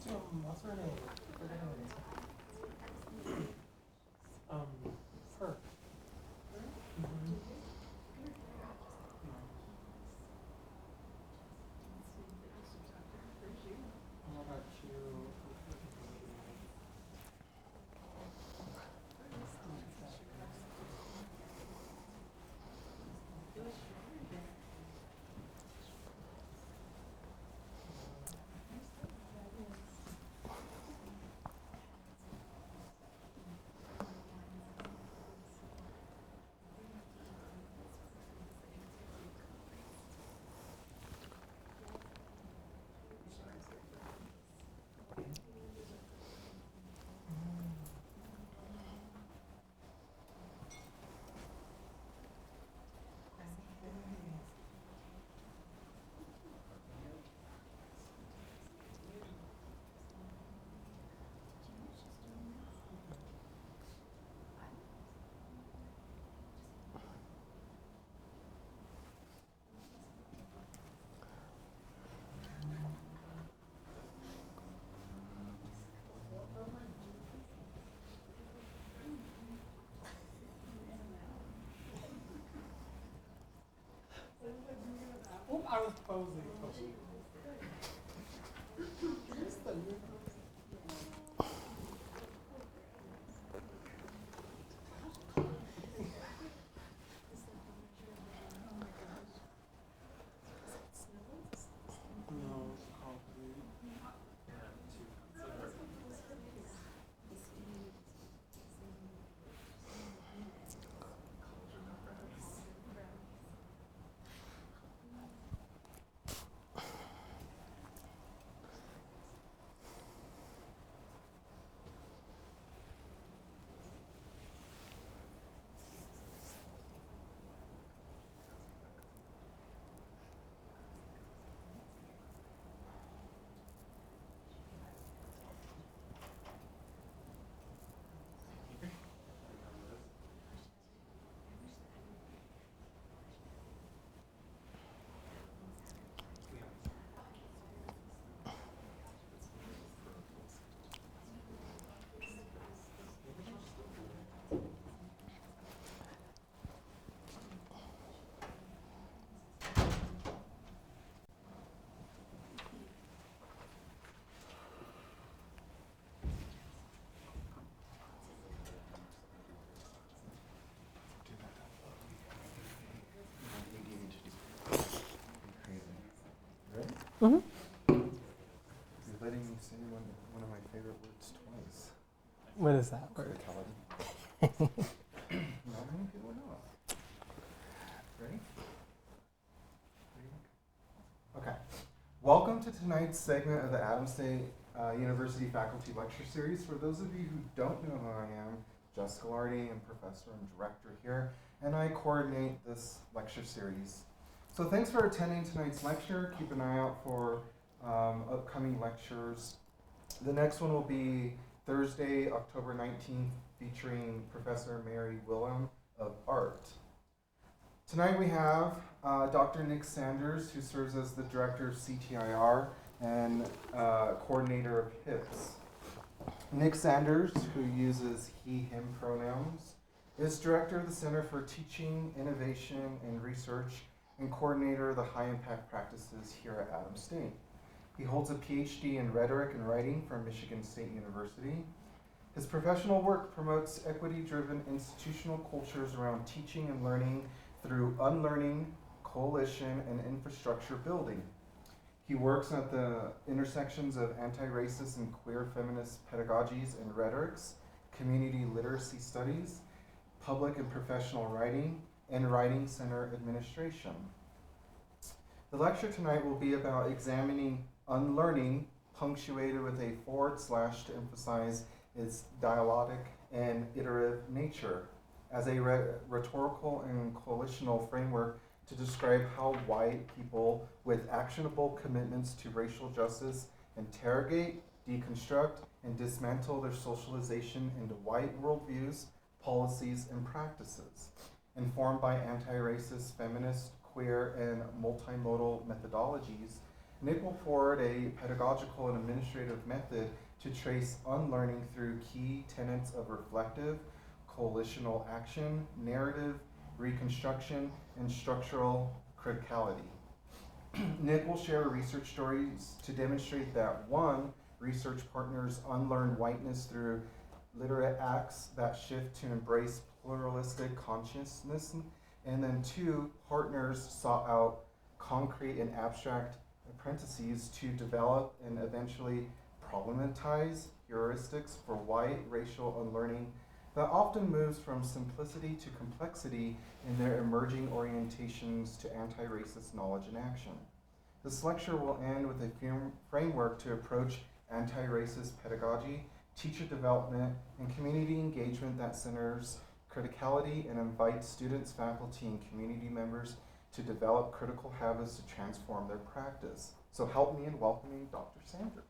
What's her name? Her. Mm-hmm. How about you? Oh, I was posing. Just the no, it's called Mm-hmm. You're letting me say one of my favorite words twice. What is that word? Fatality. Not many people know it. Ready? Okay. Welcome to tonight's segment of the Adams State University Faculty Lecture Series. For those of you who don't know who I am, Jessica Lardy, I'm professor and director here, and I coordinate this lecture series. So thanks for attending tonight's lecture. Keep an eye out for upcoming lectures. The next one will be Thursday, October 19th, featuring Professor Mary Willem of Art. Tonight we have Dr. Nick Sanders, who serves as the director of CTIR and coordinator of HIPS. Nick Sanders, who uses he, him pronouns, is director of the Center for Teaching, Innovation, and Research and coordinator of the high impact practices here at Adams State. He holds a PhD in rhetoric and writing from Michigan State University. His professional work promotes equity-driven institutional cultures around teaching and learning through unlearning, coalition, and infrastructure building. He works at the intersections of anti-racist and queer feminist pedagogies and rhetorics, community literacy studies, public and professional writing, and writing center administration. The lecture tonight will be about examining unlearning, punctuated with a / to emphasize its dialectic and iterative nature, as a rhetorical and coalitional framework to describe how white people with actionable commitments to racial justice interrogate, deconstruct, and dismantle their socialization into white worldviews, policies, and practices, informed by anti-racist, feminist, queer, and multimodal methodologies, Nick will forward a pedagogical and administrative method to trace unlearning through key tenets of reflective, coalitional action, narrative, reconstruction, and structural criticality. Nick will share research stories to demonstrate that one, research partners unlearn whiteness through literate acts that shift to embrace pluralistic consciousness, and then two, partners sought out concrete and abstract apprentices to develop and eventually problematize heuristics for white racial unlearning that often moves from simplicity to complexity in their emerging orientations to anti-racist knowledge and action. This lecture will end with a framework to approach anti-racist pedagogy, teacher development, and community engagement that centers criticality and invites students, faculty, and community members to develop critical habits to transform their practice. So help me in welcoming Dr. Sanders.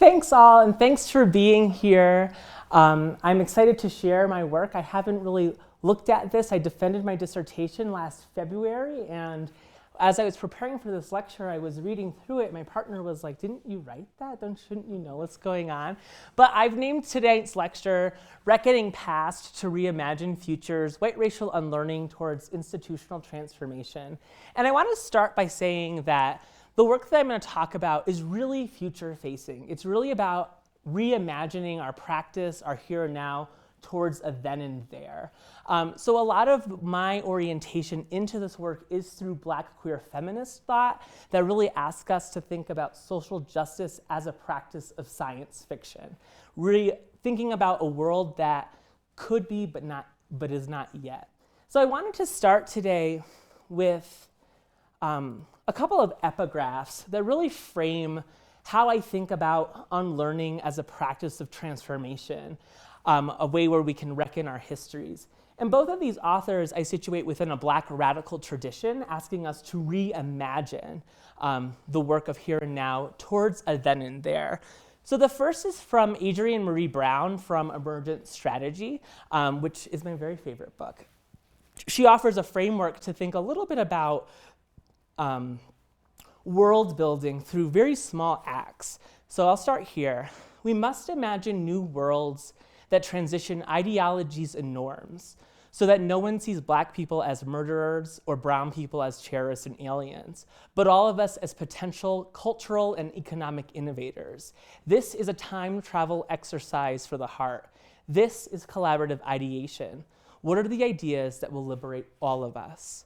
Thanks all, and thanks for being here. I'm excited to share my work. I haven't really looked at this. I defended my dissertation last February, and as I was preparing for this lecture, I was reading through it. My partner was like, "Didn't you write that? Shouldn't you know what's going on?" But I've named today's lecture, Reckoning Past to Reimagine Futures, White Racial Unlearning Towards Institutional Transformation. And I want to start by saying that the work that I'm going to talk about is really future-facing. It's really about reimagining our practice, our here and now, towards a then and there. So a lot of my orientation into this work is through Black queer feminist thought that really asks us to think about social justice as a practice of science fiction. Really thinking about a world that could be but is not yet. So I wanted to start today with a couple of epigraphs that really frame how I think about unlearning as a practice of transformation, a way where we can reckon our histories. And both of these authors I situate within a Black radical tradition, asking us to reimagine the work of here and now towards a then and there. So the first is from Adrienne Marie Brown from Emergent Strategy, which is my very favorite book. She offers a framework to think a little bit about world building through very small acts. So I'll start here. We must imagine new worlds that transition ideologies and norms so that no one sees Black people as murderers or brown people as terrorists and aliens, but all of us as potential cultural and economic innovators. This is a time travel exercise for the heart. This is collaborative ideation. What are the ideas that will liberate all of us?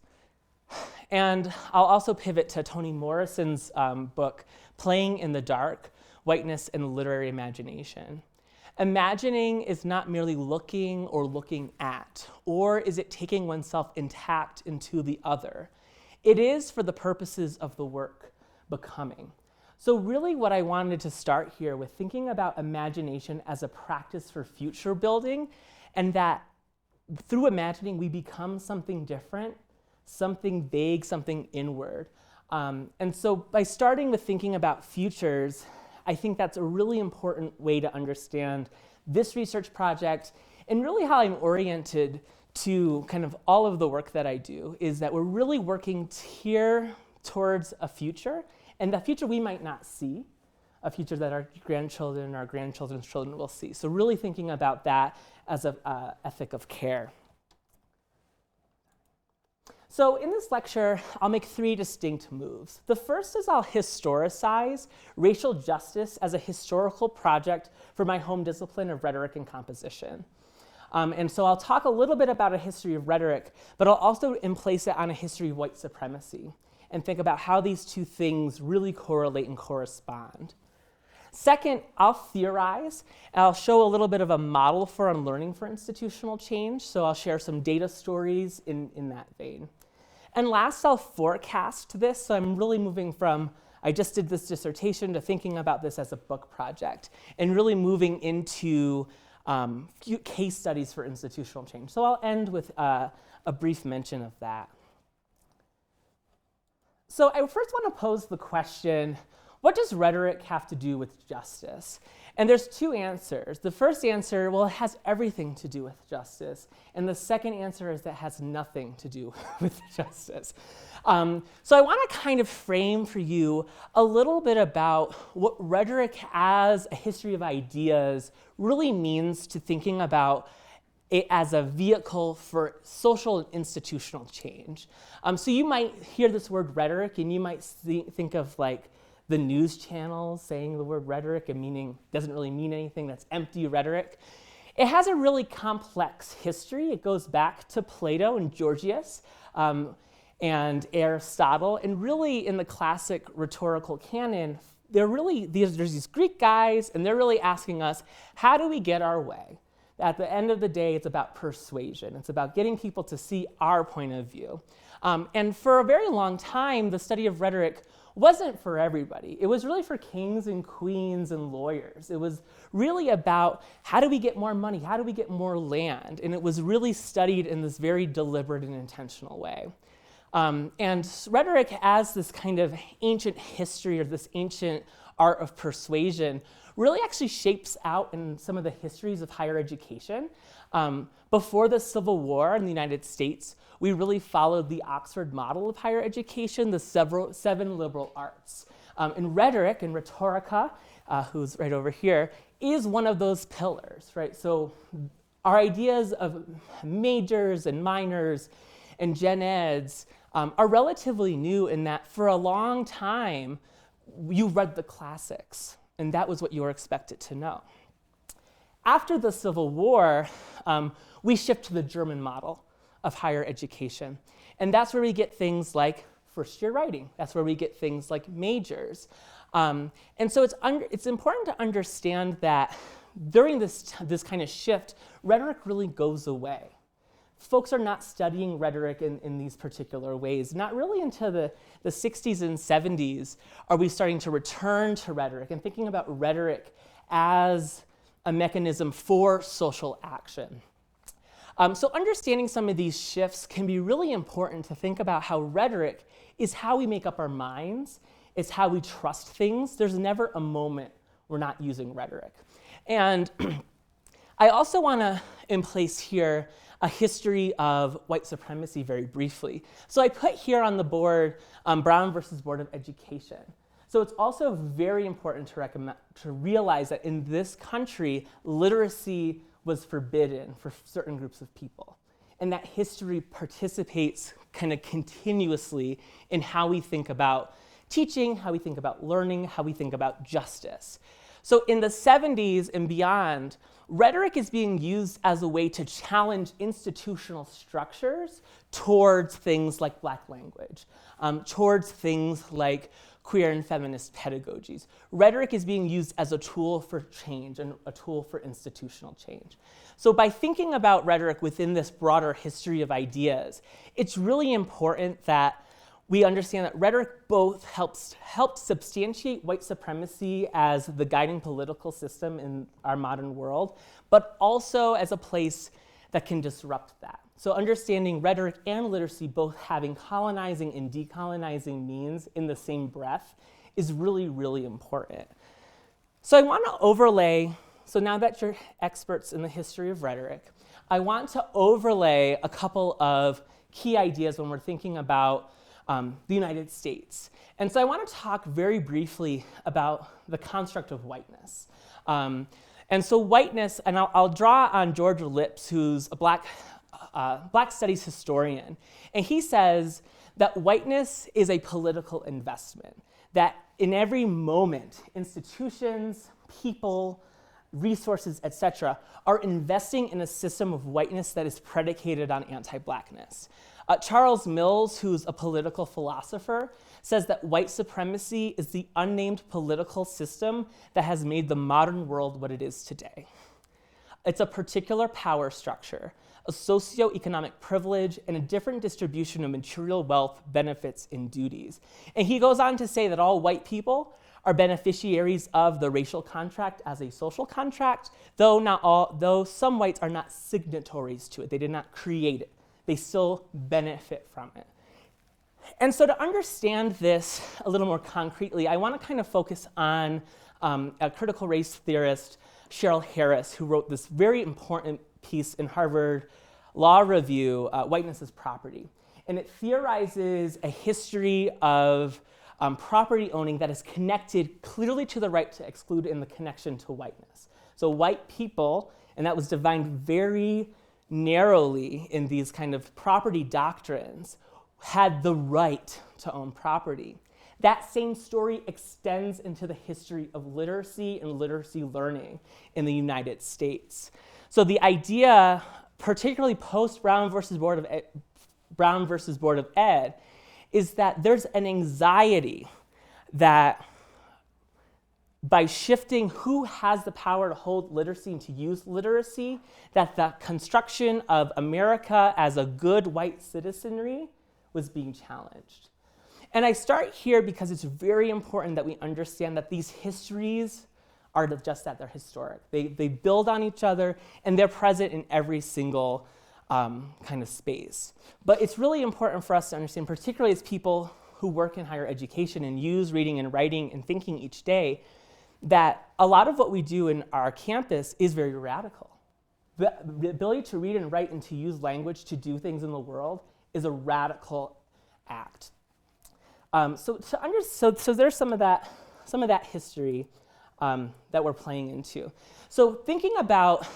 And I'll also pivot to Toni Morrison's book, Playing in the Dark, Whiteness and Literary Imagination. Imagining is not merely looking or looking at, or is it taking oneself intact into the other? It is, for the purposes of the work, becoming. So really what I wanted to start here with thinking about imagination as a practice for future building, and that through imagining we become something different, something vague, something inward. And so by starting with thinking about futures, I think that's a really important way to understand this research project, and really how I'm oriented to kind of all of the work that I do is that we're really working here towards a future, and the future we might not see, a future that our grandchildren, our grandchildren's children will see. So really thinking about that as an ethic of care. So in this lecture, I'll make three distinct moves. The first is I'll historicize racial justice as a historical project for my home discipline of rhetoric and composition. And so I'll talk a little bit about a history of rhetoric, but I'll also place it on a history of white supremacy and think about how these two things really correlate and correspond. Second, I'll theorize, and I'll show a little bit of a model for unlearning for institutional change, so I'll share some data stories in that vein. And last, I'll forecast this, so I'm really moving from, I just did this dissertation, to thinking about this as a book project, and really moving into few case studies for institutional change. So I'll end with a brief mention of that. So I first want to pose the question, what does rhetoric have to do with justice? And there's two answers. The first answer, well, it has everything to do with justice. And the second answer is that it has nothing to do with justice. So I want to kind of frame for you a little bit about what rhetoric as a history of ideas really means to thinking about it as a vehicle for social and institutional change. So you might hear this word rhetoric and you might think of like the news channels saying the word rhetoric and meaning doesn't really mean anything, that's empty rhetoric. It has a really complex history. It goes back to Plato and Gorgias and Aristotle, and really in the classic rhetorical canon, there's these Greek guys and they're really asking us, how do we get our way? At the end of the day, it's about persuasion. It's about getting people to see our point of view. And for a very long time, the study of rhetoric wasn't for everybody. It was really for kings and queens and lawyers. It was really about how do we get more money? How do we get more land? And it was really studied in this very deliberate and intentional way. And rhetoric as this kind of ancient history or this ancient art of persuasion really actually shapes out in some of the histories of higher education. Before the Civil War in the United States, we really followed the Oxford model of higher education, the seven liberal arts. And rhetoric and rhetorica, who's right over here, is one of those pillars, right? So our ideas of majors and minors and gen eds are relatively new in that for a long time, you read the classics, and that was what you were expected to know. After the Civil War, we shift to the German model of higher education. And that's where we get things like first-year writing. That's where we get things like majors. And so it's important to understand that during this kind of shift, rhetoric really goes away. Folks are not studying rhetoric in these particular ways. Not really until the 60s and 70s are we starting to return to rhetoric and thinking about rhetoric as a mechanism for social action. So understanding some of these shifts can be really important to think about how rhetoric is how we make up our minds. It's how we trust things. There's never a moment we're not using rhetoric. And I also want to place here a history of white supremacy very briefly. So I put here on the board Brown versus Board of Education. So it's also very important to realize that in this country, literacy was forbidden for certain groups of people. And that history participates kind of continuously in how we think about teaching, how we think about learning, how we think about justice. So in the 70s and beyond, rhetoric is being used as a way to challenge institutional structures towards things like Black language, towards things like queer and feminist pedagogies. Rhetoric is being used as a tool for change and a tool for institutional change. So by thinking about rhetoric within this broader history of ideas, it's really important that we understand that rhetoric both helps substantiate white supremacy as the guiding political system in our modern world, but also as a place that can disrupt that. So understanding rhetoric and literacy both having colonizing and decolonizing means in the same breath is really, really important. So I want to overlay, so now that you're experts in the history of rhetoric, I want to overlay a couple of key ideas when we're thinking about the United States. And so I want to talk very briefly about the construct of whiteness. And so whiteness, and I'll draw on George Lips, who's a Black studies historian. And he says that whiteness is a political investment, that in every moment, institutions, people, resources, etc., are investing in a system of whiteness that is predicated on anti-Blackness. Charles Mills, who's a political philosopher, says that white supremacy is the unnamed political system that has made the modern world what it is today. It's a particular power structure, a socioeconomic privilege, and a different distribution of material wealth, benefits, and duties. And he goes on to say that all white people are beneficiaries of the racial contract as a social contract, though some whites are not signatories to it. They did not create it. They still benefit from it. And so to understand this a little more concretely, I want to kind of focus on a critical race theorist, Cheryl Harris, who wrote this very important piece in Harvard Law Review, Whiteness as Property. And it theorizes a history of property owning that is connected clearly to the right to exclude and the connection to whiteness. So white people, and that was defined very narrowly in these kind of property doctrines, had the right to own property. That same story extends into the history of literacy and literacy learning in the United States. So the idea, particularly post Brown versus Board of Ed, is that there's an anxiety that by shifting who has the power to hold literacy and to use literacy, that the construction of America as a good white citizenry was being challenged. And I start here because it's very important that we understand that these histories are just that, they're historic. They build on each other, and they're present in every single kind of space. But it's really important for us to understand, particularly as people who work in higher education and use reading and writing and thinking each day, that a lot of what we do in our campus is very radical. The ability to read and write and to use language to do things in the world is a radical act. So there's some of that history that we're playing into. So thinking about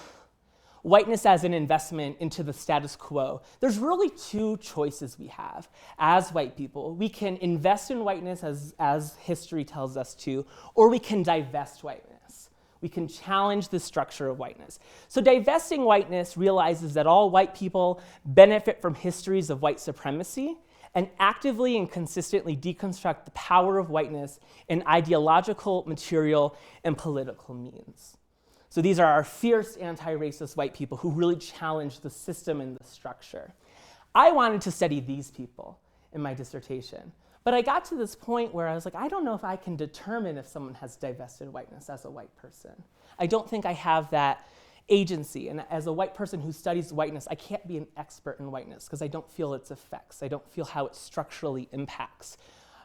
whiteness as an investment into the status quo, there's really two choices we have as white people. We can invest in whiteness as history tells us to, or we can divest whiteness. We can challenge the structure of whiteness. So divesting whiteness realizes that all white people benefit from histories of white supremacy and actively and consistently deconstruct the power of whiteness in ideological, material, and political means. So these are our fierce anti-racist white people who really challenge the system and the structure. I wanted to study these people in my dissertation, but I got to this point where I was like, I don't know if I can determine if someone has divested whiteness as a white person. I don't think I have that agency, and as a white person who studies whiteness, I can't be an expert in whiteness because I don't feel its effects. I don't feel how it structurally impacts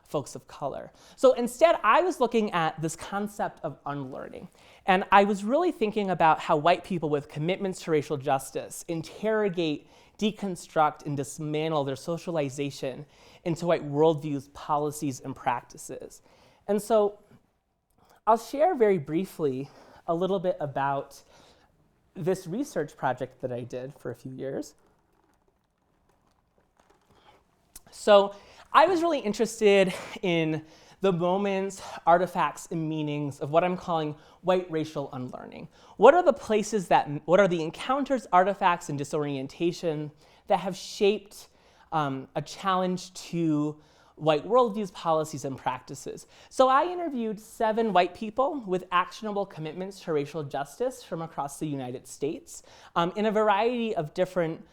folks of color. So instead, I was looking at this concept of unlearning. And I was really thinking about how white people with commitments to racial justice interrogate, deconstruct, and dismantle their socialization into white worldviews, policies, and practices. And so I'll share very briefly a little bit about this research project that I did for a few years. So I was really interested in the moments, artifacts, and meanings of what I'm calling white racial unlearning. What are the encounters, artifacts, and disorientation that have shaped a challenge to white worldviews, policies, and practices? So I interviewed 7 white people with actionable commitments to racial justice from across the United States in a variety of different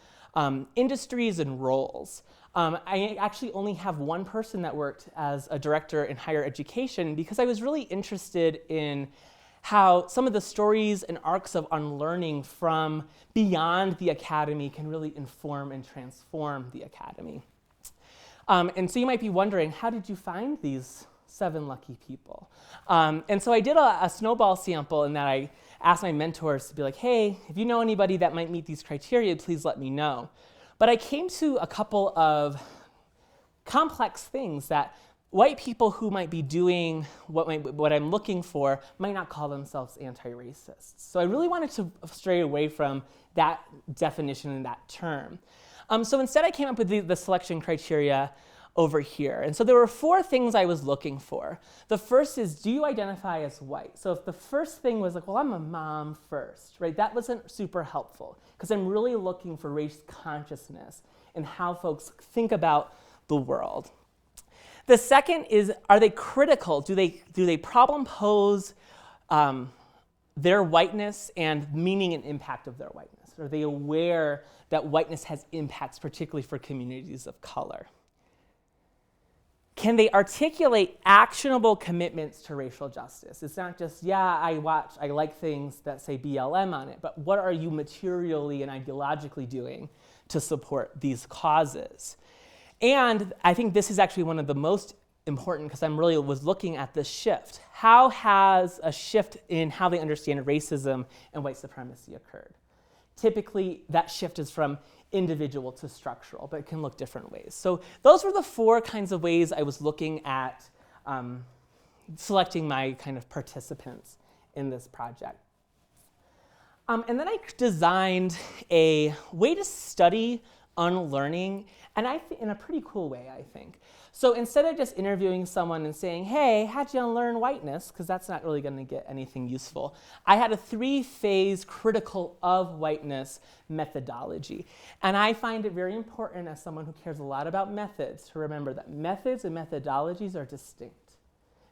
industries and roles. I actually only have one person that worked as a director in higher education because I was really interested in how some of the stories and arcs of unlearning from beyond the academy can really inform and transform the academy. And so you might be wondering, how did you find these 7 lucky people? And so I did a snowball sample in that I asked my mentors to be like, hey, if you know anybody that might meet these criteria, please let me know. But I came to a couple of complex things that white people who might be doing what I'm looking for might not call themselves anti-racists. So I really wanted to stray away from that definition and that term. So instead I came up with the selection criteria over here. And so there were 4 things I was looking for. The first is, do you identify as white? So if the first thing was like, well, I'm a mom first, right? That wasn't super helpful because I'm really looking for race consciousness and how folks think about the world. The second is, are they critical? Do they problem pose their whiteness and meaning and impact of their whiteness? Are they aware that whiteness has impacts, particularly for communities of color? Can they articulate actionable commitments to racial justice? It's not just, yeah, I like things that say BLM on it, but what are you materially and ideologically doing to support these causes? And I think this is actually one of the most important because I'm really was looking at this shift. How has a shift in how they understand racism and white supremacy occurred? Typically, that shift is from individual to structural, but it can look different ways. So those were the 4 kinds of ways I was looking at selecting my kind of participants in this project. And then I designed a way to study unlearning, and in a pretty cool way, I think. So instead of just interviewing someone and saying, hey, how'd you unlearn whiteness? Because that's not really going to get anything useful. I had a 3-phase critical of whiteness methodology. And I find it very important as someone who cares a lot about methods to remember that methods and methodologies are distinct.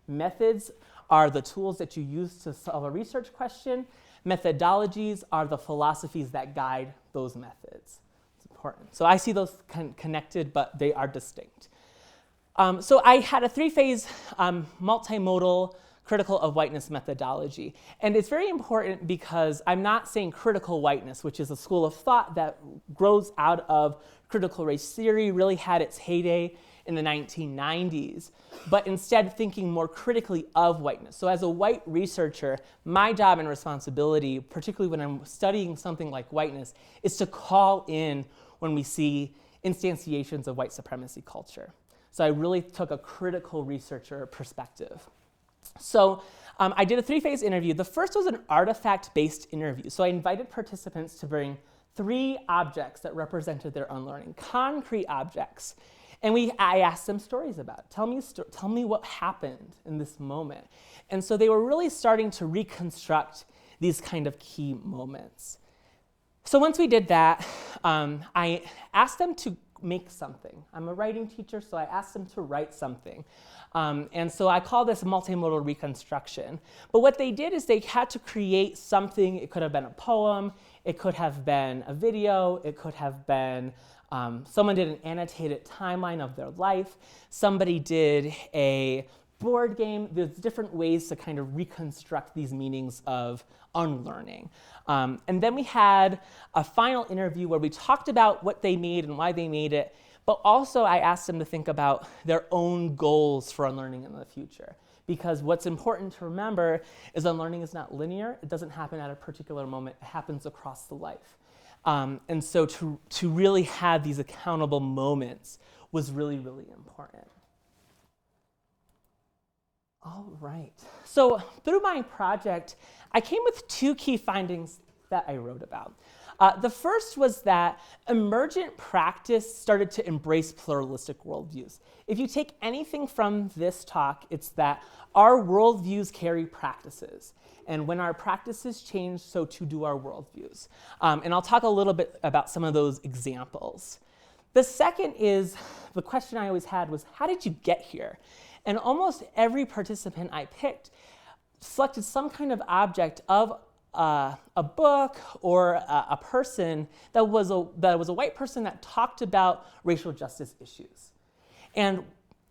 Methods are the tools that you use to solve a research question. Methodologies are the philosophies that guide those methods. It's important. So I see those connected, but they are distinct. So I had a 3-phase multimodal critical of whiteness methodology. And it's very important because I'm not saying critical whiteness, which is a school of thought that grows out of critical race theory, really had its heyday in the 1990s, but instead thinking more critically of whiteness. So as a white researcher, my job and responsibility, particularly when I'm studying something like whiteness, is to call in when we see instantiations of white supremacy culture. So I really took a critical researcher perspective. So I did a 3-phase interview. The first was an artifact-based interview. So I invited participants to bring 3 objects that represented their unlearning, concrete objects. And I asked them stories about it. Tell me what happened in this moment. And so they were really starting to reconstruct these kind of key moments. So once we did that, I asked them to make something. I'm a writing teacher, so I asked them to write something. And so I call this multimodal reconstruction. But what they did is they had to create something. It could have been a poem. It could have been a video. It could have been someone did an annotated timeline of their life. Somebody did a board game. There's different ways to kind of reconstruct these meanings of unlearning. And then we had a final interview where we talked about what they made and why they made it, but also I asked them to think about their own goals for unlearning in the future. Because what's important to remember is unlearning is not linear. It doesn't happen at a particular moment. It happens across the life. And so to really have these accountable moments was really, really important. All right. So through my project, I came with 2 key findings that I wrote about. The first was that emergent practice started to embrace pluralistic worldviews. If you take anything from this talk, it's that our worldviews carry practices. And when our practices change, so too do our worldviews. And I'll talk a little bit about some of those examples. The second is, the question I always had was, how did you get here? And almost every participant I picked selected some kind of object of a book or a person that was a white person that talked about racial justice issues. And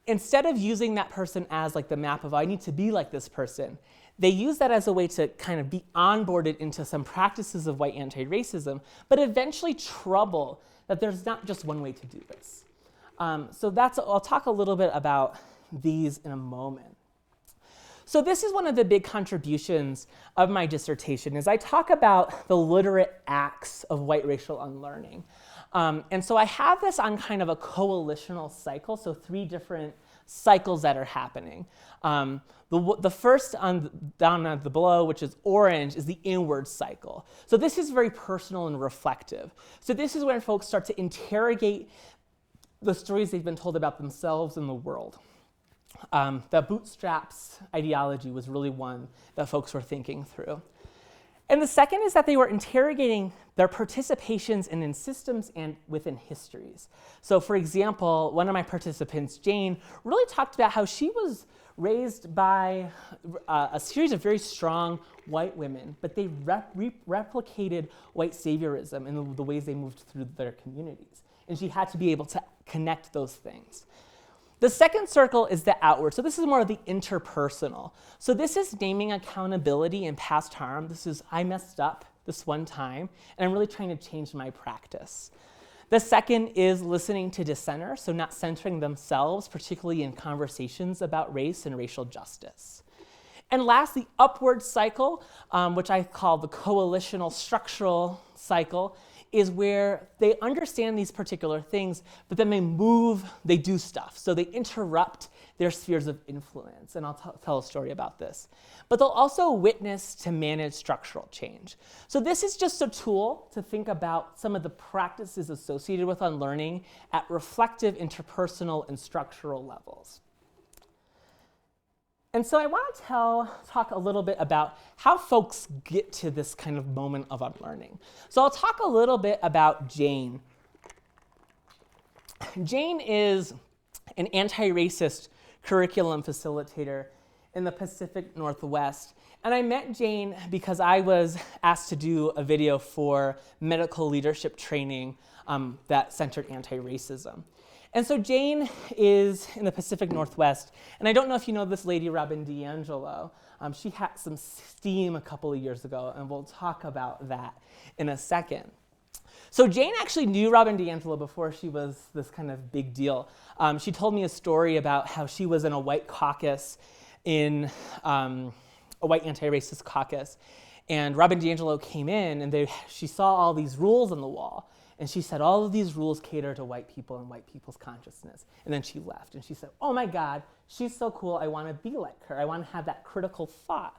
instead of using that person as like the map of, I need to be like this person, they use that as a way to kind of be onboarded into some practices of white anti-racism, but eventually trouble that there's not just one way to do this. So I'll talk a little bit about these in a moment. So this is one of the big contributions of my dissertation, is I talk about the literate acts of white racial unlearning. And so I have this on kind of a coalitional cycle, so 3 different cycles that are happening. The first down at the below, which is orange, is the inward cycle. So this is very personal and reflective. So this is when folks start to interrogate the stories they've been told about themselves and the world. The bootstraps ideology was really one that folks were thinking through. And the second is that they were interrogating their participations in systems and within histories. So for example, one of my participants, Jane, really talked about how she was raised by a series of very strong white women, but they replicated white saviorism in the ways they moved through their communities. And she had to be able to connect those things. The second circle is the outward. So this is more of the interpersonal. So this is naming accountability and past harm. This is, I messed up this one time, and I'm really trying to change my practice. The second is listening to dissenters, so not centering themselves, particularly in conversations about race and racial justice. And last, the upward cycle, which I call the coalitional structural cycle, is where they understand these particular things, but then they do stuff. So they interrupt their spheres of influence, and I'll tell a story about this. But they'll also witness to manage structural change. So this is just a tool to think about some of the practices associated with unlearning at reflective, interpersonal, and structural levels. And so I want to talk a little bit about how folks get to this kind of moment of unlearning. So I'll talk a little bit about Jane. Jane is an anti-racist curriculum facilitator in the Pacific Northwest. And I met Jane because I was asked to do a video for medical leadership training that centered anti-racism. And so Jane is in the Pacific Northwest, and I don't know if you know this lady, Robin DiAngelo. She had some steam a couple of years ago, and we'll talk about that in a second. So Jane actually knew Robin DiAngelo before she was this kind of big deal. She told me a story about how she was in a white caucus, in a white anti-racist caucus, and Robin DiAngelo came in, and she saw all these rules on the wall. And she said, all of these rules cater to white people and white people's consciousness. And then she left, and she said, oh my God, she's so cool, I want to be like her. I want to have that critical thought.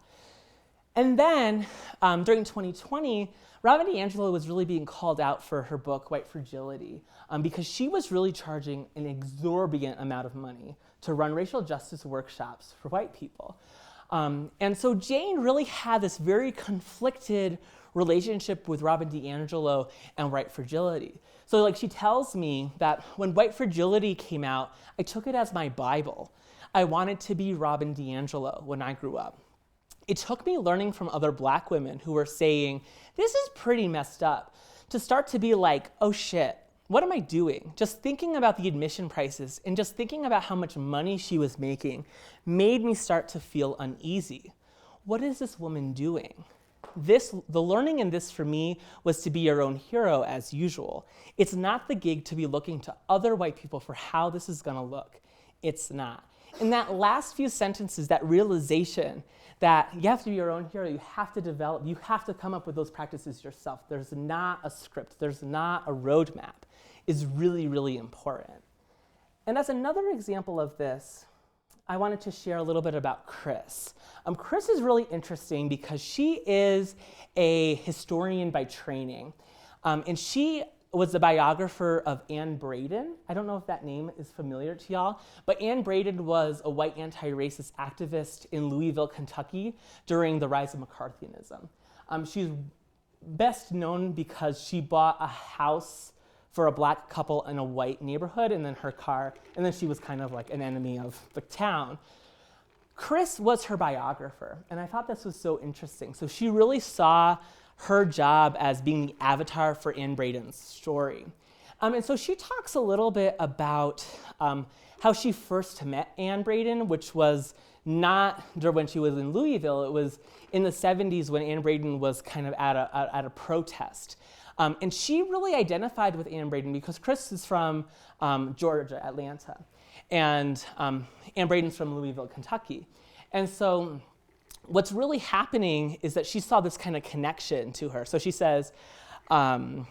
And then during 2020, Robin DiAngelo was really being called out for her book, White Fragility, because she was really charging an exorbitant amount of money to run racial justice workshops for white people. And so Jane really had this very conflicted relationship with Robin DiAngelo and White Fragility. So like she tells me that when White Fragility came out, I took it as my Bible. I wanted to be Robin DiAngelo when I grew up. It took me learning from other Black women who were saying, this is pretty messed up, to start to be like, oh shit, what am I doing? Just thinking about the admission prices and just thinking about how much money she was making made me start to feel uneasy. What is this woman doing? The learning in this for me was to be your own hero as usual. It's not the gig to be looking to other white people for how this is gonna look. It's not. In that last few sentences, that realization that you have to be your own hero, you have to develop, you have to come up with those practices yourself. There's not a script, there's not a roadmap, is really, really important. And as another example of this, I wanted to share a little bit about Chris. Chris is really interesting because she is a historian by training. And she was the biographer of Anne Braden. I don't know if that name is familiar to y'all, but Anne Braden was a white anti-racist activist in Louisville, Kentucky during the rise of McCarthyism. She's best known because she bought a house for a Black couple in a white neighborhood, and then her car, and then she was kind of like an enemy of the town. Chris was her biographer, and I thought this was so interesting. So she really saw her job as being the avatar for Anne Braden's story. And so she talks a little bit about how she first met Anne Braden, which was not when she was in Louisville. It was in the 70s when Anne Braden was kind of at a protest. And she really identified with Anne Braden because Chris is from Georgia, Atlanta, and Anne Braden's from Louisville, Kentucky. And so what's really happening is that she saw this kind of connection to her. So she says, when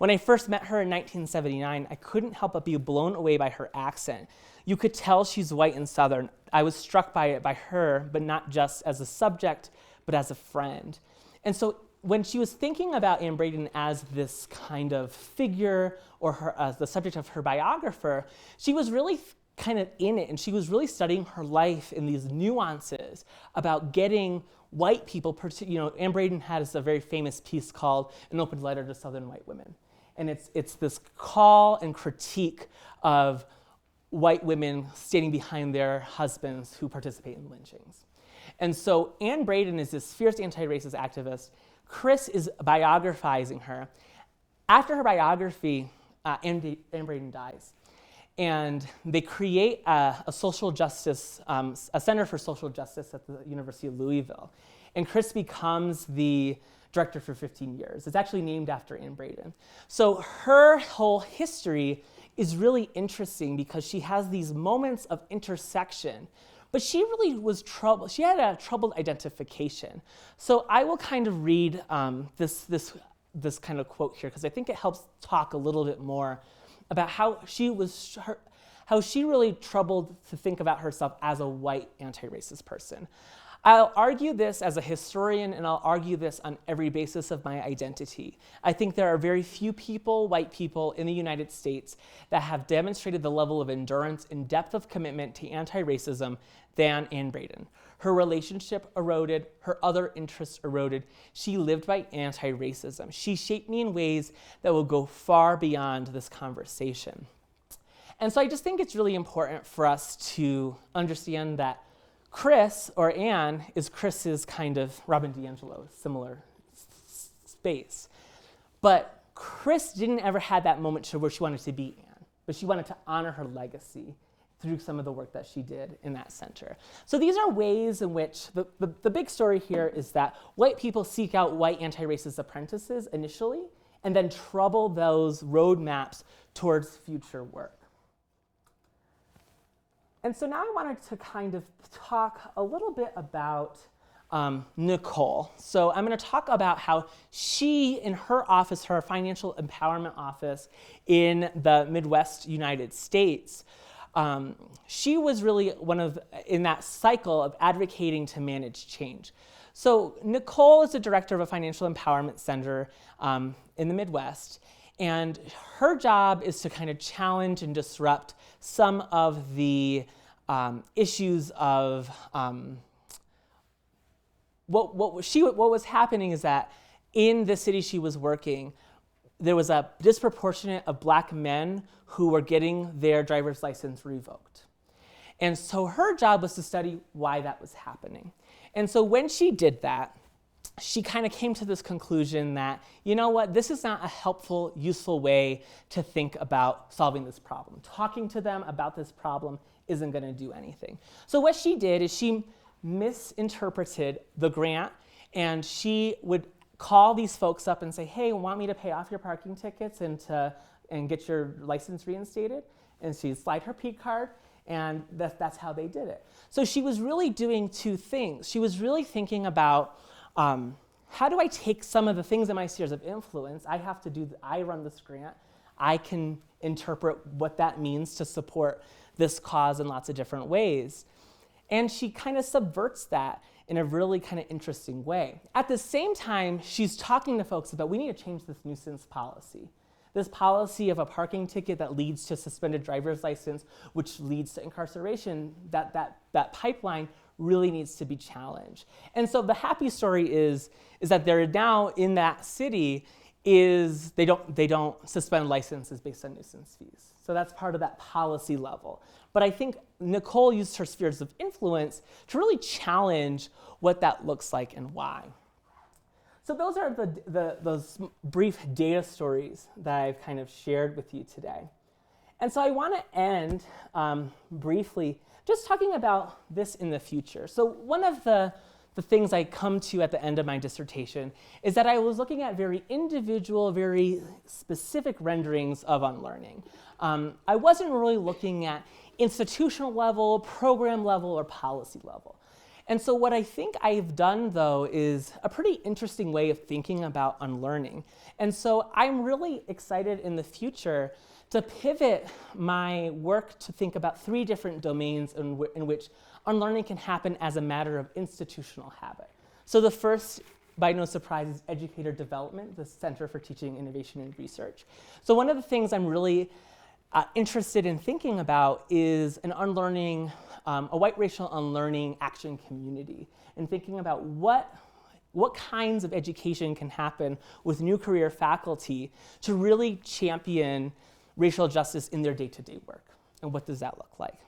I first met her in 1979, I couldn't help but be blown away by her accent. You could tell she's white and Southern. I was struck by it by her, but not just as a subject, but as a friend. And so when she was thinking about Anne Braden as this kind of figure or her as the subject of her biographer, she was really kind of in it, and she was really studying her life in these nuances about getting white people, Anne Braden has a very famous piece called An Open Letter to Southern White Women. And it's this call and critique of white women standing behind their husbands who participate in lynchings. And so Anne Braden is this fierce anti-racist activist. Chris is biographizing her. After her biography, Anne Braden dies. And they create a social justice, a Center for Social Justice at the University of Louisville. and Chris becomes the director for 15 years. It's actually named after Ann Braden. So her whole history is really interesting because she has these moments of intersection, but she really was troubled. She had a troubled identification. So I will kind of read this kind of quote here because I think it helps talk a little bit more about how she really troubled to think about herself as a white anti-racist person. I'll argue this as a historian, and I'll argue this on every basis of my identity. I think there are very few people, white people, in the United States that have demonstrated the level of endurance and depth of commitment to anti-racism than Ann Braden. Her relationship eroded, her other interests eroded. She lived by anti-racism. She shaped me in ways that will go far beyond this conversation. And so I just think it's really important for us to understand that Chris, or Ann, is Chris's kind of Robin DiAngelo, similar space. But Chris didn't ever have that moment where she wanted to be Ann, but she wanted to honor her legacy through some of the work that she did in that center. So these are ways in which the big story here is that white people seek out white anti-racist apprentices initially, and then trouble those roadmaps towards future work. And so now I wanted to kind of talk a little bit about Nicole. So I'm going to talk about how she, in her office, her financial empowerment office in the Midwest United States, she was really in that cycle of advocating to manage change. So Nicole is the director of a financial empowerment center in the Midwest. And her job is to kind of challenge and disrupt some of the issues of what was happening is that in the city she was working, there was a disproportionate of black men who were getting their driver's license revoked. And so her job was to study why that was happening. And so when she did that, she kind of came to this conclusion that, you know what, this is not a helpful, useful way to think about solving this problem. Talking to them about this problem isn't going to do anything. So what she did is she misinterpreted the grant, and she would call these folks up and say, hey, want me to pay off your parking tickets and get your license reinstated? And she'd slide her P card, and that's how they did it. So she was really doing two things. She was really thinking about how do I take some of the things in my spheres of influence? I run this grant. I can interpret what that means to support this cause in lots of different ways. And she kind of subverts that in a really kind of interesting way. At the same time, she's talking to folks about we need to change this nuisance policy. This policy of a parking ticket that leads to suspended driver's license, which leads to incarceration, that pipeline really needs to be challenged. And so the happy story is that they're now in that city they don't suspend licenses based on nuisance fees. So that's part of that policy level. But I think Nicole used her spheres of influence to really challenge what that looks like and why. So those are those brief data stories that I've kind of shared with you today. And so I want to end briefly just talking about this in the future. So one of the things I come to at the end of my dissertation is that I was looking at very individual, very specific renderings of unlearning. I wasn't really looking at institutional level, program level, or policy level. And so what I think I've done, though, is a pretty interesting way of thinking about unlearning. And so I'm really excited in the future to pivot my work to think about three different domains in which unlearning can happen as a matter of institutional habit. So the first, by no surprise, is educator development, the Center for Teaching, Innovation, and Research. So one of the things I'm really interested in thinking about is an unlearning, a white racial unlearning action community, and thinking about what kinds of education can happen with new career faculty to really champion racial justice in their day-to-day work, and what does that look like?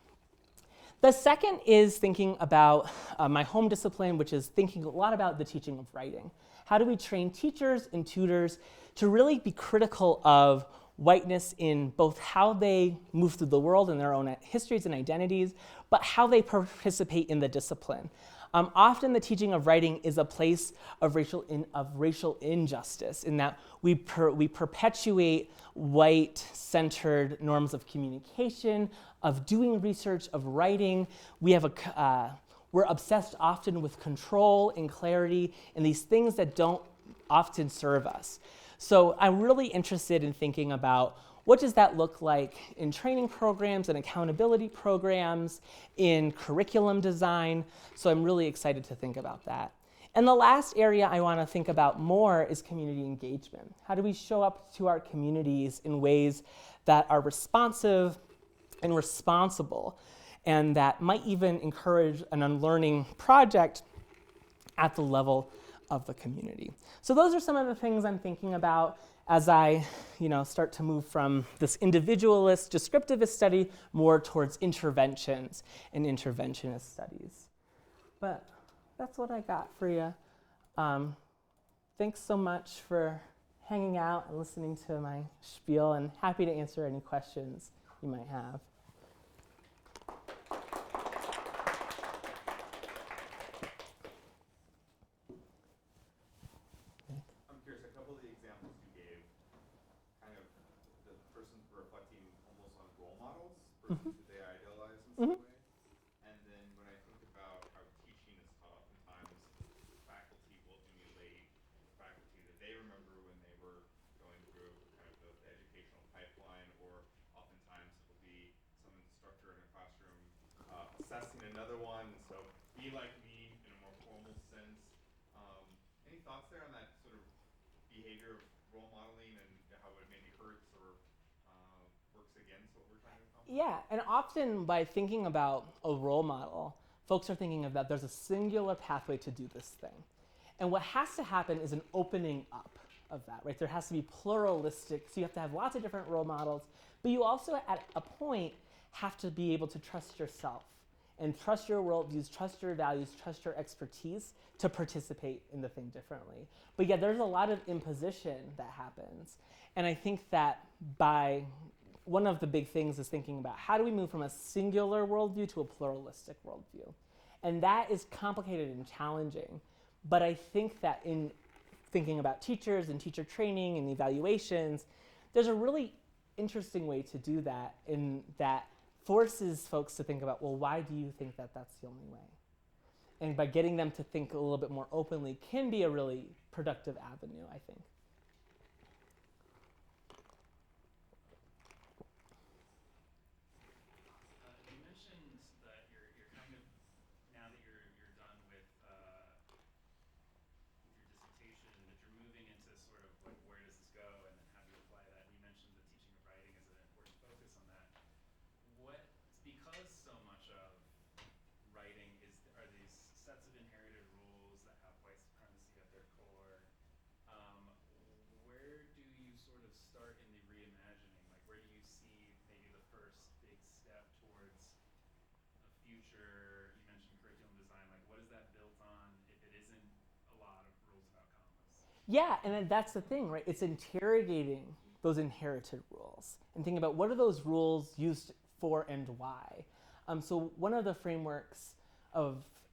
The second is thinking about my home discipline, which is thinking a lot about the teaching of writing. How do we train teachers and tutors to really be critical of whiteness in both how they move through the world and their own histories and identities, but how they participate in the discipline? Often the teaching of writing is a place of racial injustice in that we perpetuate white-centered norms of communication, of doing research, of writing. We're obsessed often with control and clarity and these things that don't often serve us. So I'm really interested in thinking about what does that look like in training programs and accountability programs, in curriculum design. So I'm really excited to think about that. And the last area I want to think about more is community engagement. How do we show up to our communities in ways that are responsive and responsible, and that might even encourage an unlearning project at the level of the community. So those are some of the things I'm thinking about as I start to move from this individualist, descriptivist study more towards interventions and interventionist studies. But that's what I got for you. Thanks so much for hanging out and listening to my spiel, and happy to answer any questions you might have. Persons that they idealize in some way. And then when I think about how teaching is taught, oftentimes faculty will emulate faculty that they remember when they were going through kind of the educational pipeline, or oftentimes it will be some instructor in a classroom assessing another one, and so be like me in a more formal sense. Any thoughts there on that sort of behavior of role modeling and how it maybe hurts or works against what we're trying to accomplish? Yeah, and often by thinking about a role model, folks are thinking about there's a singular pathway to do this thing. And what has to happen is an opening up of that, right? There has to be pluralistic, so you have to have lots of different role models, but you also at a point have to be able to trust yourself and trust your worldviews, trust your values, trust your expertise to participate in the thing differently. But yeah, there's a lot of imposition that happens. And I think that one of the big things is thinking about how do we move from a singular worldview to a pluralistic worldview. And that is complicated and challenging. But I think that in thinking about teachers and teacher training and evaluations, there's a really interesting way to do that, in that forces folks to think about, well, why do you think that that's the only way? And by getting them to think a little bit more openly can be a really productive avenue, I think. You mentioned that you're kind of, now that you're done with your dissertation, that you're moving into sort of like, where does this go, and then how do you apply that? And you mentioned the teaching of writing as an important focus on that. Because so much of writing are these sets of inherited rules that have white supremacy at their core, where do you sort of start in the reimagining? Like, where do you see maybe the first big step towards a future? You mentioned curriculum design. Like, what is that built on if it isn't a lot of rules about commas? Yeah, and then that's the thing, right? It's interrogating those inherited rules and thinking about what are those rules used for and why. So one of the frameworks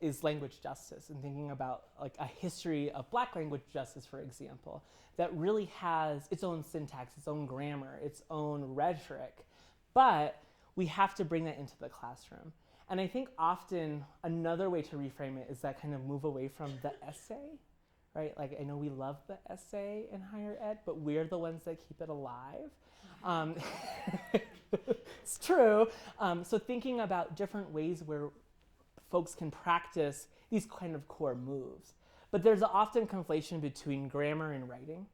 is language justice, and thinking about like a history of Black language justice, for example, that really has its own syntax, its own grammar, its own rhetoric, but we have to bring that into the classroom. And I think often another way to reframe it is that kind of move away from the essay, right? Like, I know we love the essay in higher ed, but we're the ones that keep it alive. It's true. So thinking about different ways where folks can practice these kind of core moves. But there's often conflation between grammar and writing,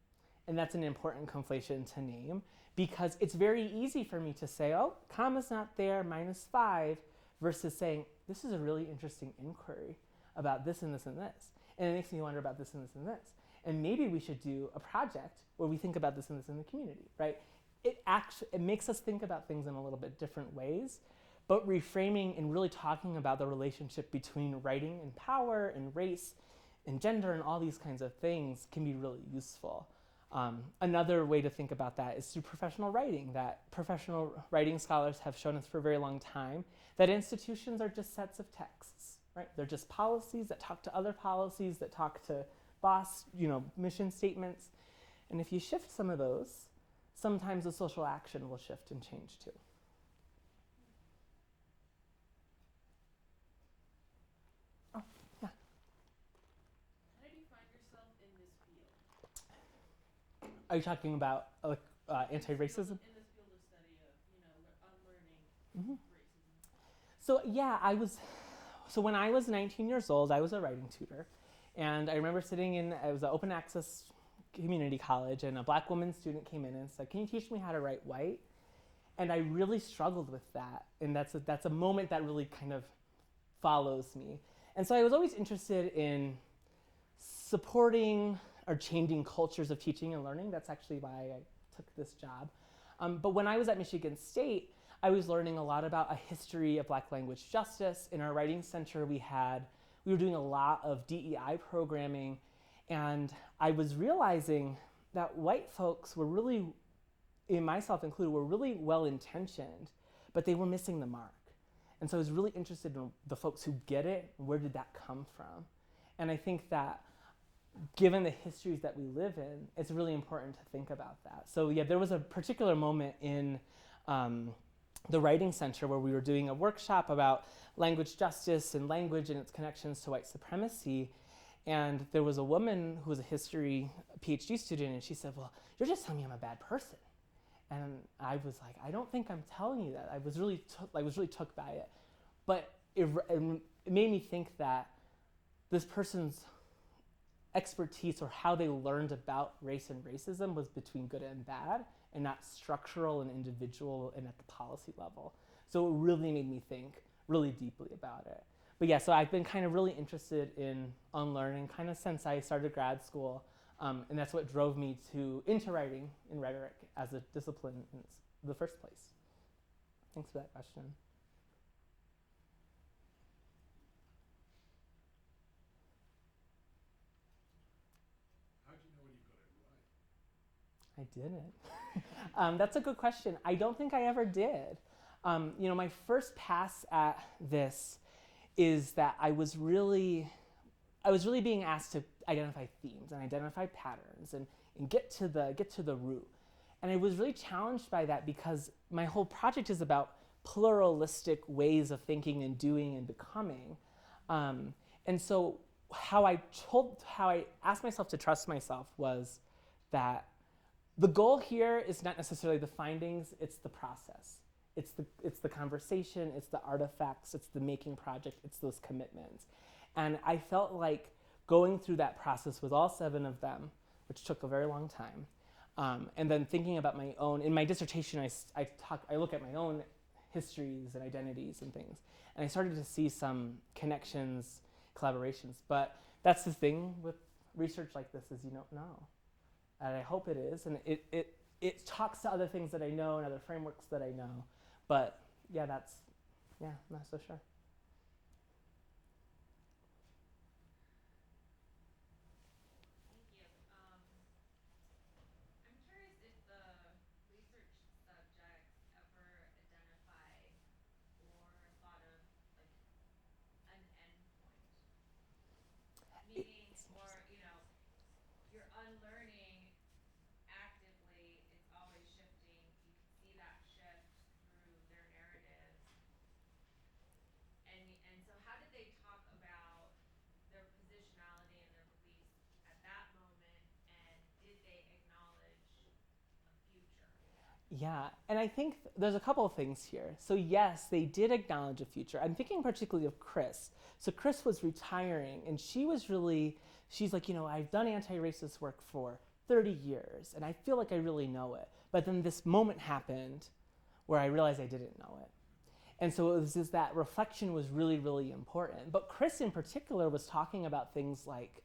and that's an important conflation to name, because it's very easy for me to say, oh, comma's not there, -5, versus saying, this is a really interesting inquiry about this and this and this. And it makes me wonder about this and this and this. And maybe we should do a project where we think about this and this in the community, right? It makes us think about things in a little bit different ways, but reframing and really talking about the relationship between writing and power and race and gender and all these kinds of things can be really useful. Another way to think about that is through professional writing, that professional writing scholars have shown us for a very long time that institutions are just sets of texts, right? They're just policies that talk to other policies, that talk to boss, mission statements. And if you shift some of those, sometimes the social action will shift and change too. Oh, yeah. How did you find yourself in this field? Are you talking about anti-racism? In this field of study of, unlearning Mm-hmm. racism. So yeah, so when I was 19 years old, I was a writing tutor. And I remember sitting it was an open access community college, and a black woman student came in and said, "Can you teach me how to write white?" And I really struggled with that. And that's a moment that really kind of follows me. And so I was always interested in supporting or changing cultures of teaching and learning. That's actually why I took this job. But when I was at Michigan State, I was learning a lot about a history of Black language justice. In our writing center, we were doing a lot of DEI programming, and I was realizing that white folks were really, and myself included, were really well-intentioned, but they were missing the mark. And so I was really interested in the folks who get it, where did that come from? And I think that given the histories that we live in, it's really important to think about that. So yeah, there was a particular moment in the Writing Center where we were doing a workshop about language justice and language and its connections to white supremacy. And there was a woman who was a history PhD student, and she said, "Well, you're just telling me I'm a bad person." And I was like, "I don't think I'm telling you that." I was really took by it. But it made me think that this person's expertise or how they learned about race and racism was between good and bad, and not structural and individual and at the policy level. So it really made me think really deeply about it. But yeah, so I've been kind of really interested in unlearning kind of since I started grad school, and that's what drove me into writing and rhetoric as a discipline in the first place. Thanks for that question. How do you know when you've got it right? I didn't. That's a good question. I don't think I ever did. My first pass at this is that I was really being asked to identify themes and identify patterns and get to the root. And I was really challenged by that because my whole project is about pluralistic ways of thinking and doing and becoming. And so how I asked myself to trust myself was that the goal here is not necessarily the findings, it's the process. It's the conversation, it's the artifacts, it's the making project, it's those commitments. And I felt like going through that process with all 7 of them, which took a very long time, and then thinking about my own, in my dissertation I look at my own histories and identities and things, and I started to see some connections, collaborations. But that's the thing with research like this, is you don't know. And I hope it is, and it talks to other things that I know and other frameworks that I know. But yeah, I'm not so sure. Thank you. I'm curious if the research subjects ever identified or thought of like an endpoint, meaning, or you're unlearning actively. It's always shifting. You can see that shift through their narratives, and so how did they talk about their positionality and their beliefs at that moment, and did they acknowledge a future? Yeah, and I think there's a couple of things here. So yes, they did acknowledge a future. I'm thinking particularly of Chris. So Chris was retiring, and she's like, I've done anti-racist work for 30 years, and I feel like I really know it. But then this moment happened where I realized I didn't know it. And so it was just that reflection was really, really important. But Chris in particular was talking about things like,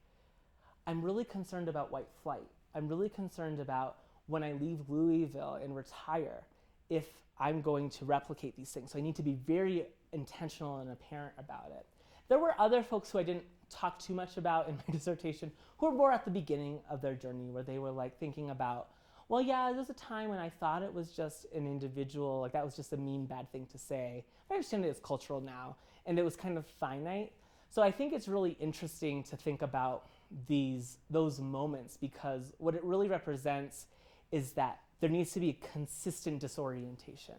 I'm really concerned about white flight. I'm really concerned about when I leave Louisville and retire, if I'm going to replicate these things. So I need to be very intentional and apparent about it. There were other folks who I didn't talk too much about in my dissertation who were more at the beginning of their journey, where they were like thinking about, well, yeah, there was a time when I thought it was just an individual, like that was just a mean, bad thing to say. I understand it as cultural now, and it was kind of finite. So I think it's really interesting to think about those moments, because what it really represents is that there needs to be a consistent disorientation,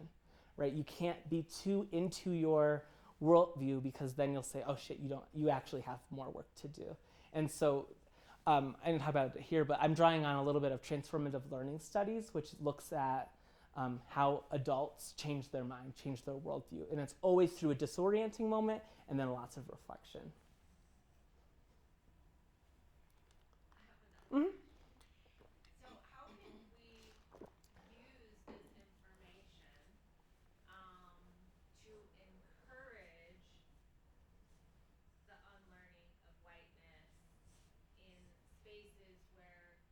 right? You can't be too into your worldview, because then you'll say, oh shit, you actually have more work to do. And so I didn't talk about it here, but I'm drawing on a little bit of transformative learning studies, which looks at how adults change their mind, change their worldview. And it's always through a disorienting moment and then lots of reflection. I have another. Mm-hmm. So how can we use this information to encourage the unlearning of whiteness in spaces where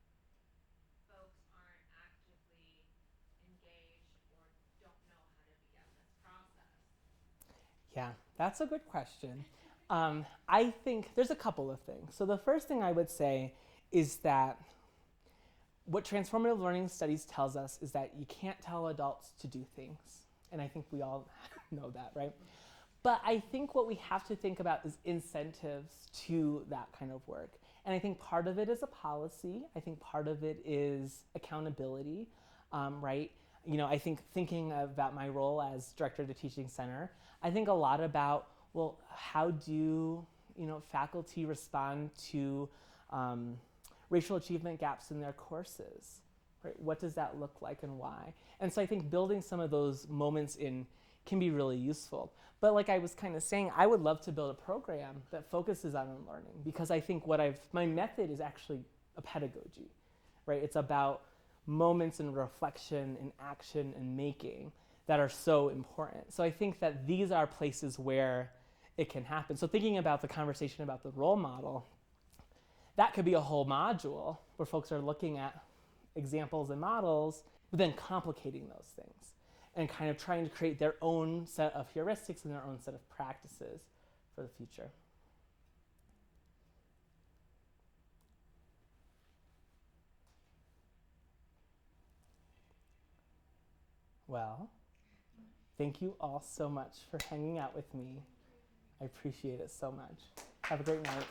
folks aren't actively engaged or don't know how to begin this process? Yeah, that's a good question. I think there's a couple of things. So the first thing I would say is that what transformative learning studies tells us is that you can't tell adults to do things. And I think we all know that, right? But I think what we have to think about is incentives to that kind of work. And I think part of it is a policy. I think part of it is accountability, right? I think thinking about my role as director of the teaching center, I think a lot about, well, how do faculty respond to racial achievement gaps in their courses? Right? What does that look like and why? And so I think building some of those moments in can be really useful. But like I was kind of saying, I would love to build a program that focuses on unlearning, because I think my method is actually a pedagogy, right? It's about moments in reflection and action and making that are so important. So I think that these are places where it can happen. So thinking about the conversation about the role model, that could be a whole module where folks are looking at examples and models, but then complicating those things and kind of trying to create their own set of heuristics and their own set of practices for the future. Well, thank you all so much for hanging out with me. I appreciate it so much. Have a great night.